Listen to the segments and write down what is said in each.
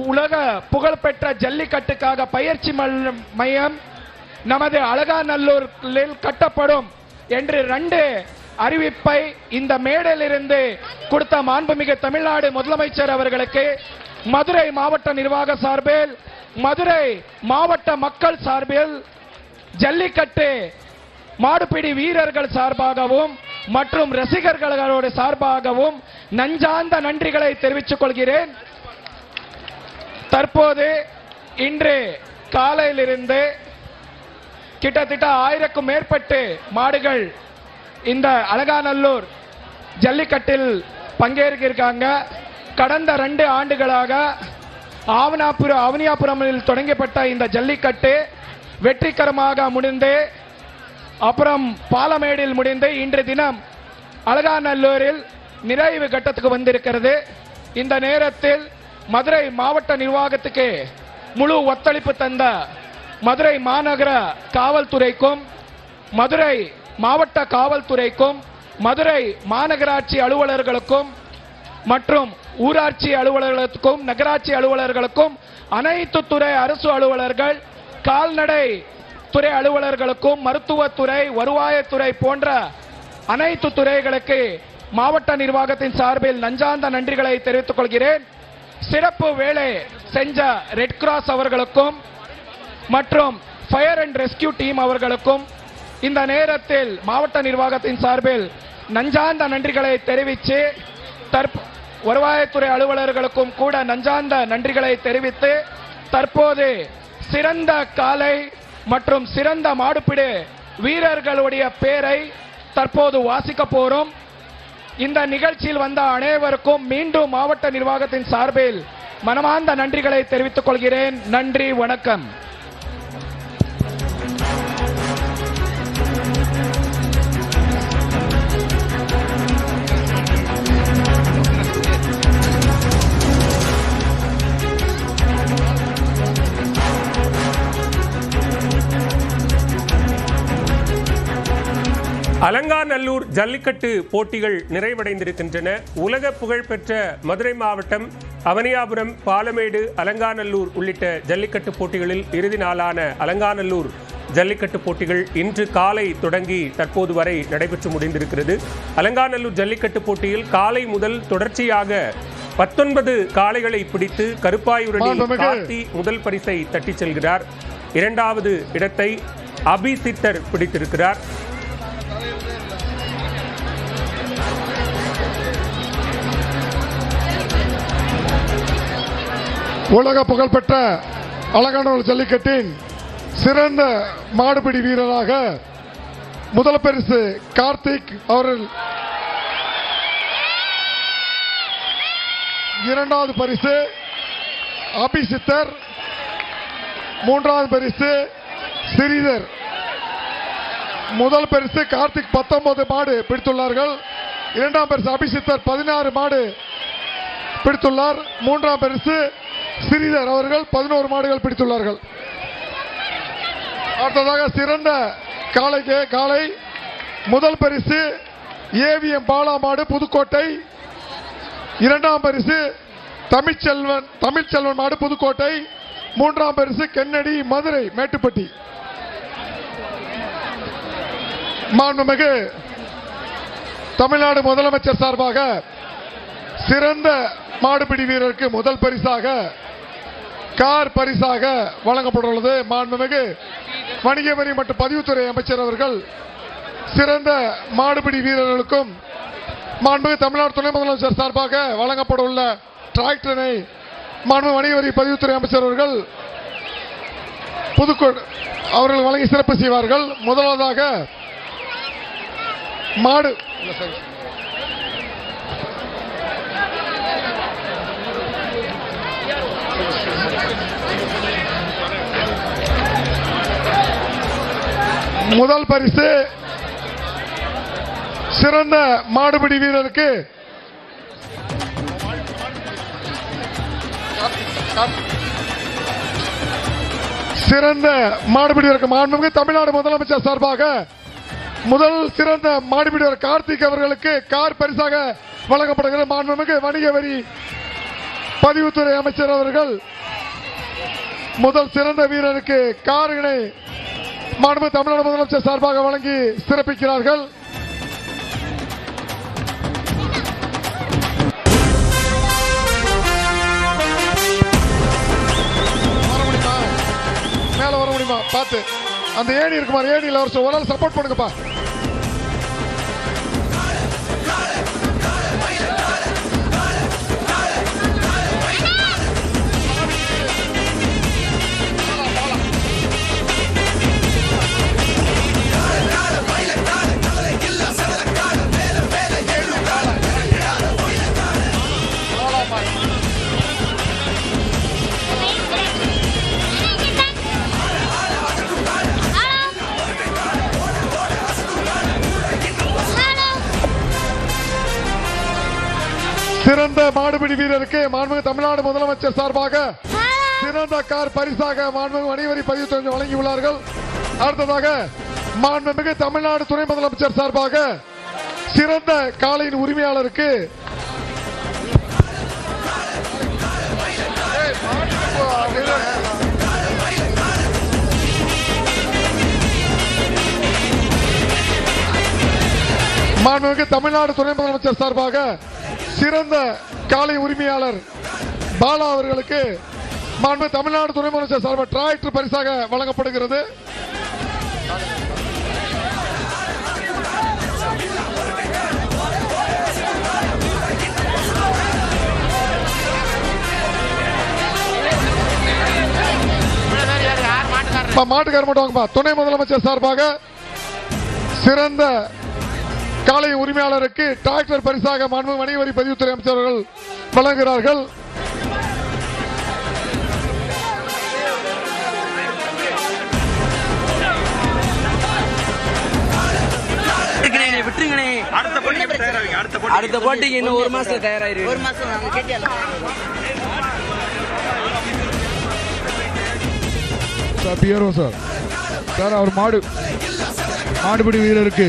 உலக புகழ்பெற்ற ஜல்லிக்கட்டுக்காக பயிற்சி மையம் நமது அலங்காநல்லூரில் கட்டப்படும் என்று 2 அறிவிப்பை இந்த மேடையிலிருந்து கொடுத்த மாண்புமிகு தமிழ்நாடு முதலமைச்சர் அவர்களுக்கு மதுரை மாவட்ட நிர்வாக சார்பில், மதுரை மாவட்ட மக்கள் சார்பில், ஜல்லிக்கட்டு மாடுபிடி வீரர்கள் சார்பாகவும் மற்றும் ரசிகர்களோட சார்பாகவும் நஞ்சார்ந்த நன்றிகளை தெரிவித்துக் கொள்கிறேன். தற்போது இன்று காலையிலிருந்து கிட்டத்தட்ட 1000க்கும் மேற்பட்டு மாடுகள் இந்த அலங்காநல்லூர் ஜல்லிக்கட்டில் பங்கேற்கிருக்காங்க. கடந்த 2 ஆண்டுகளாக அவனியாபுரமில் தொடங்கப்பட்ட இந்த ஜல்லிக்கட்டு வெற்றிகரமாக முடிந்து அப்புறம் பாலமேடில் முடிந்து இன்று தினம் அலங்காநல்லூரில் நிறைவு கட்டத்துக்கு வந்திருக்கிறது. இந்த நேரத்தில் மதுரை மாவட்ட நிர்வாகத்துக்கு முழு ஒத்துழைப்பு தந்த மதுரை மாநகர காவல்துறைக்கும், மதுரை மாவட்ட காவல்துறைக்கும், மதுரை மாநகராட்சி அலுவலர்களுக்கும் மற்றும் ஊராட்சி அலுவலர்களுக்கும், நகராட்சி அலுவலர்களுக்கும், அனைத்து துறை அரசு அலுவலர்கள், கால்நடை துறை அலுவலர்களுக்கும், மருத்துவத்துறை, வருவாயத்துறை போன்ற அனைத்து துறைகளுக்கு மாவட்ட நிர்வாகத்தின் சார்பில் நஞ்சார்ந்த நன்றிகளை தெரிவித்துக் கொள்கிறேன். சிறப்பு வேலை செஞ்ச ரெட் கிராஸ் அவர்களுக்கும் மற்றும் ஃபயர் அண்ட் ரெஸ்கியூ டீம் அவர்களுக்கும் இந்த நேரத்தில் மாவட்ட நிர்வாகத்தின் சார்பில் நஞ்சார்ந்த நன்றிகளை தெரிவித்து, வருவாயத்துறை அலுவலர்களுக்கும் கூட நஞ்சார்ந்த நன்றிகளை தெரிவித்து, தற்போது சிறந்த காளை மற்றும் சிறந்த மாடுபிடி வீரர்களுடைய பெயரை தற்போது வாசிக்க போறோம். இந்த நிகழ்ச்சியில் வந்த அனைவருக்கும் மீண்டும் மாவட்ட நிர்வாகத்தின் சார்பில் மனமார்ந்த நன்றிகளை தெரிவித்துக் கொள்கிறேன். நன்றி, வணக்கம். அலங்காநல்லூர் ஜல்லிக்கட்டு போட்டிகள் நிறைவடைந்திருக்கின்றன. உலக புகழ்பெற்ற மதுரை மாவட்டம் அவனியாபுரம், பாலமேடு, அலங்காநல்லூர் உள்ளிட்ட ஜல்லிக்கட்டு போட்டிகளில் இறுதி நாளான அலங்காநல்லூர் ஜல்லிக்கட்டு போட்டிகள் இன்று காலை தொடங்கி தற்போது வரை நடைபெற்று முடிந்திருக்கிறது. அலங்காநல்லூர் ஜல்லிக்கட்டு போட்டியில் காலை முதல் தொடர்ச்சியாக 19 காளைகளை பிடித்து கருப்பாயூரணி கார்த்தி முதல் பரிசை தட்டிச் செல்கிறார். 2வது இடத்தை அபிசித்தர் பிடித்திருக்கிறார். உலக புகழ்பெற்ற அலங்காநல்லூர் ஜல்லிக்கட்டின் சிறந்த மாடுபிடி வீரராக முதல் பரிசு கார்த்திக் அவர்கள், 2வது பரிசு அபிசித்தர், 3வது பரிசு ஸ்ரீதர். முதல் பரிசு கார்த்திக் 19 மாடு பிடித்துள்ளார்கள். 2ஆம் பரிசு அபிசித்தர் 16 மாடு பிடித்துள்ளார். 3ஆம் பரிசு ஸ்ரீதர் அவர்கள் 11 மாடுகள் பிடித்துள்ளார்கள். அடுத்ததாக சிறந்த காளை முதல் பரிசு ஏவிஎம் பாலா மாடு புதுக்கோட்டை, 2ஆம் பரிசு தமிழ்ச்செல்வன் மாடு புதுக்கோட்டை, 3ஆம் பரிசு கென்னடி மதுரை மேட்டுப்பட்டி. மாண்புமிகு தமிழ்நாடு முதலமைச்சர் சார்பாக சிறந்த மாடுபிடி வீரருக்கு முதல் பரிசாக கார் பரிசாக வழங்கப்பட்டுள்ளது. மாண்புமிகு வணிக வரி மற்றும் பதிவுத்துறை அமைச்சர் அவர்கள் சிறந்த மாடுபிடி வீரர்களுக்கும் மாண்புமிகு தமிழ்நாடு துணை முதலமைச்சர் சார்பாக வழங்கப்பட்டுள்ள டிராக்டரை மாண்புமிகு வணிக வரி பதிவுத்துறை அமைச்சர் அவர்கள் புதுக்கோட்டை அவர்கள் வழங்கி சிறப்பு செய்வார்கள். முதலாவதாக மாடு முதல் பரிசு சிறந்த மாடுபிடி வீரருக்கு சிறந்த மாடுபிடி வீரருக்கு மாண்புமிகு தமிழ்நாடு முதலமைச்சர் சார்பாக முதல் சிறந்த மாடுபிடி வீரர் கார்த்திக் அவர்களுக்கு கார் பரிசாக வழங்கப்படுகிறது. மாண்புமிகு வணிக வரி பதிவுத்துறை அமைச்சர் அவர்கள் முதல் சிறந்த வீரருக்கு காரினை மாண்பு தமிழ்நாடு முதலமைச்சர் சார்பாக வழங்கி சிறப்பிக்கிறார்கள். மேல வர முடியுமா பார்த்து, அந்த ஏணி இருக்குமா, ஏணியில் ஒரு ஆள் சப்போர்ட் பண்ணுங்கப்பா. சிறந்த மாடுபிடி வீரருக்கு மாண்புமிகு தமிழ்நாடு முதலமைச்சர் சார்பாக சிறந்த கார் பரிசாக மாண்புமிகு வணிகவரி பதிவுத்துறை வழங்கியுள்ளார்கள். அடுத்ததாக மாண்புமிகு தமிழ்நாடு துணை முதலமைச்சர் சார்பாக சிறந்த காளையின் உரிமையாளருக்கு மாண்புமிகு தமிழ்நாடு துணை முதலமைச்சர் சார்பாக சிறந்த காளை உரிமையாளர் பாலா அவர்களுக்கு மாண்பு தமிழ்நாடு துணை முதலமைச்சர் சார்பாக டிராக்டர் பரிசாக வழங்கப்படுகிறது. மாட்டுக்கார மட்டும் வாங்கப்பா. துணை முதலமைச்சர் சார்பாக சிறந்த காளை உரிமையாளருக்கு டிராக்டர் பரிசாக மாண்பு வணிக வரி பதிவுத்துறை அமைச்சர்கள் வழங்குகிறார்கள். அடுத்த போட்டிக்கு இன்னும் ஒரு மாசத்துல தயாராயிரு. ஒரு மாசம் சார் அவர் மாடுபிடி வீரருக்கு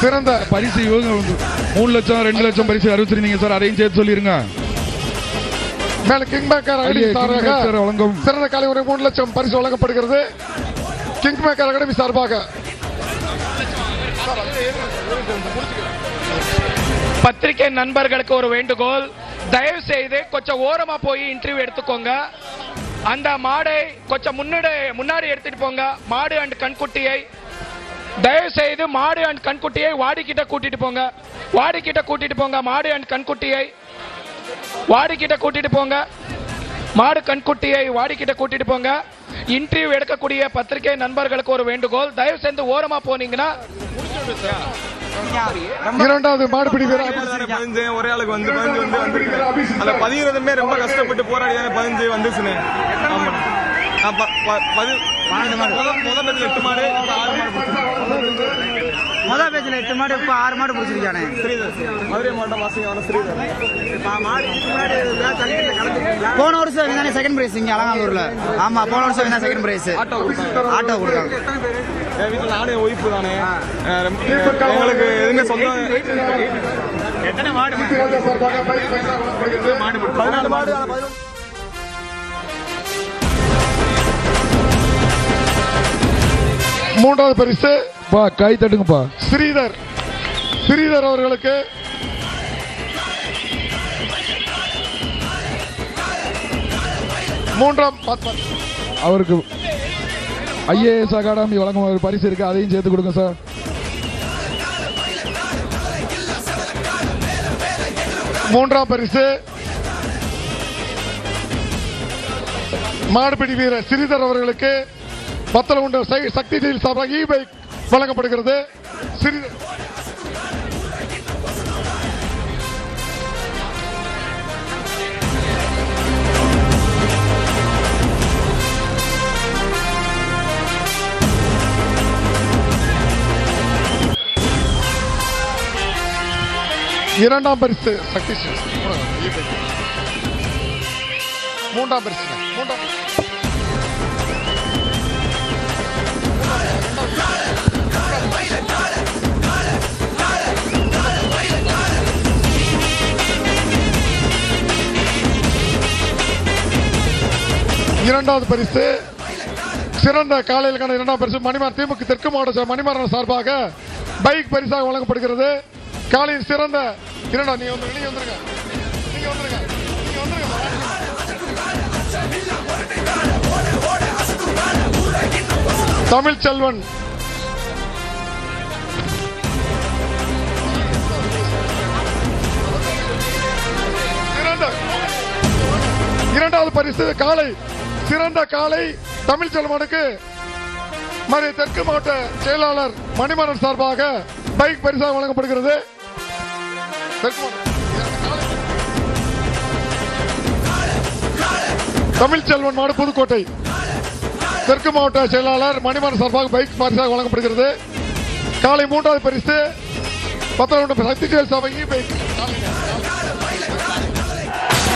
சிறந்த பரிசு இவங்க 3 லட்சம் 2 லட்சம் பரிசு அறிவிச்சிருந்தீங்க சார், அதையும் சேர்த்து சொல்லிருங்க. மேல கிங் மேக்கர் அகாடமி வழங்கும் சிறந்த காலை உரை 3 லட்சம் பரிசு வழங்கப்படுகிறது. கிங் மேக்கர் அகாடமி சார்பாக பத்திரிகை நண்பர்களுக்கு ஒரு வேண்டுகோள், தயவு செய்து கொஞ்சம் ஓரமா போய் இன்டர்வியூ எடுத்துக்கோங்க. அந்த மாடை கொஞ்சம் முன்னாடி எடுத்துட்டு போங்க. மாடு அண்ட் கண்குட்டியை தயவு செய்து மாடு அண்ட் கண்குட்டியை வாடிக்கிட்ட கூட்டிட்டு போங்க. வாடிக்கிட்ட கூட்டிட்டு போங்க. மாடு அண்ட் கண்குட்டியை வாடிக்கிட்ட கூட்டிட்டு போங்க. மாடு கண்குட்டியை வாடிக்கிட்ட கூட்டிட்டு போங்க. இன்டர்வியூ எடுக்கக்கூடிய பத்திரிகை நண்பர்களுக்கு ஒரு வேண்டுகோள், தயவு செய்து ஓரமா போனீங்கன்னா. இரண்டாவது மாடுபிடி வீரர் ஒரே ஆளுக்கு வந்து அந்த பதிகிறதுமே ரொம்ப கஷ்டப்பட்டு போராடி தானே 15 வந்துச்சுன்னு. முதல் பேஜ்ல 8 மாடு, இப்ப 6 மாடு பிடிச்சிருக்கானே. மதுரை மாவட்டம் வாசிங்க ஸ்ரீதர். போன வருஷம் தானே செகண்ட் பிரைஸ் இங்க அலங்காநல்லூர்ல. ஆமா, போன வருஷம் தான் செகண்ட் பிரைஸ். ஆட்டோ கொடுத்தாங்க. என் வீட்டுல நானே ஒய்ஃபு தானே, எங்களுக்கு எதுவுமே சொந்தம். எத்தனை மாடு? 14 மாடு. மூன்றாவது பரிசு கை தட்டுங்கப்பா. ஸ்ரீதர் அவர்களுக்கு மூன்றாம் அவருக்கு IAS அகாடமி வழங்கும் ஒரு பரிசு இருக்கு, அதையும் சேர்த்து கொடுங்க சார். மூன்றாம் பரிசு மாடுபிடி வீரர் ஸ்ரீதர் அவர்களுக்கு பத்தல உண்ட சக்தி டீல் சார்பாக இ-பைக் வழங்கப்படுகிறது. ஸ்ரீதர் இரண்டாம் பரிசு சக்தி மூன்றாம் பரிசு இரண்டாவது பரிசு சிறந்த காலையிலுக்கான இரண்டாம் பரிசு மணிமாறன் திமுக தெற்கு மாவட்ட மணிமாறன் சார்பாக பைக் பரிசாக வழங்கப்படுகிறது. காலையில் சிறந்த இரண்டாம் நீங்க வந்துருங்க. தமிழ்ச்செல்வன் இரண்டாவது பரிசு காலை சிறந்த காலை தமிழ்ச்செல்வனுக்கு தெற்கு மாவட்ட செயலாளர் மணிமாறன் சார்பாக பைக் பரிசாக வழங்கப்படுகிறது. தமிழ்ச்செல்வன் மாடு புதுக்கோட்டை தெற்கு மாவட்ட செயலாளர் மணிமாறன் சார்பாக பைக் பரிசாக வழங்கப்படுகிறது. காலை மூன்றாவது பரிசு 19 சக்தி ஜெயல் சபை பைக்